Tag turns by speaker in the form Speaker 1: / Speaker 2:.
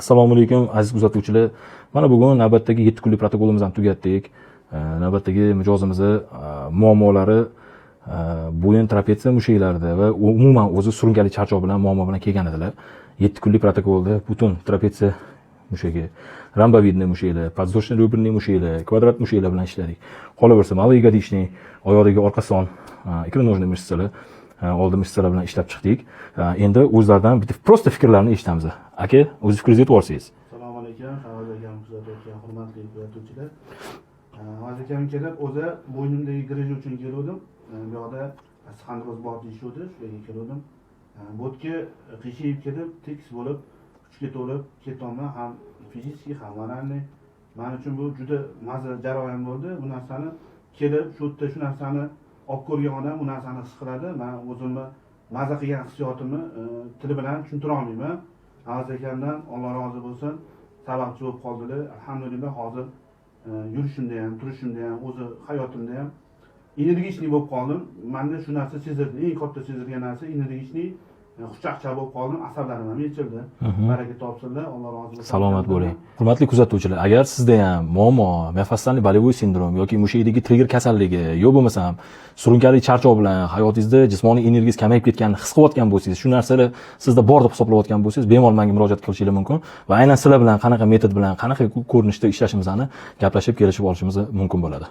Speaker 1: Assalomu alaykum aziz kuzatuvchilar. Mana bugun navbatdagi 7 kunlik protokolimizni ham tugatdik. Navbatdagi mijozimizni muammolari bo'yin trapetsiya mushaklarida va umuman o'zi surunkali charchoq bilan muammo bilan kelgan edilar. 7 kunlik protokolda butun trapetsiya mushagi, rambovidniy mushaklar, podвздошно-реберный mushaklar, kvadrat mushaklar bilan ishladik. Qolaversa, malый ягодичный, oyoqdagi orqa son, икроножный mышцalar, oldi mышцalar bilan ishlab chiqdik. Endi o'zlaridan bitta prosta fikrlarni eshitamiz. Aka, o'z fikringizni aytib olsangiz.
Speaker 2: Assalomu alaykum, havodagan kuzatuvchi hurmatli kuzatuvchilar. Hozir kam kelib, o'zi bo'ynimdagi grij uchun keldim. Bu yoqda xandroz bor deyishdi, shularga keldim. Bo'tga qiyshayib ketib, tekis bo'lib, kuchga to'lib ketolmay, ham fiziki, ham moralniy. Men uchun bu juda mazza jarayon bo'ldi. Bu narsani kelib, shu yerda shu narsani olib ko'rgan odam bu narsani his qiladi. Men o'zimni mazza qilgan hissiyotimni til bilan tushuntira olmayman. Aziz akamdan Alloh rozi bo'lsin, sababchi bo'lib qoldilar. Alhamdulillah hozir yurishimda ham, turishimda ham, o'zi hayotimda ham energichniy bo'lib qoldim. Menda shu narsa sezildi. Eng katta sezilgan narsa energichniy, xushchaqchaq bo'lib qoldim. Asablarim ham yechildi. Baraka topsinlar, Alloh rozi bo'lsin.
Speaker 1: Salomat bo'ling. Hurmatli kuzatuvchilar, agar sizda ham muammo, mafassalniy bolевой sindrom yoki mushakdagi trigger kasalligi, yo bo'lmasam surunkali charchoq bilan hayotingizda jismoniy energiyangiz kamayib ketganini his qilayotgan bo'lsangiz, shu narsalar sizda bor deb hisoblayotgan bo'lsangiz, bemalol menga murojaat qilishingiz mumkin va aynan sizlar bilan qanaqa metod bilan, qanaqa ko'rinishda ishlashimizni gaplashib, kelishib olishimiz mumkin bo'ladi.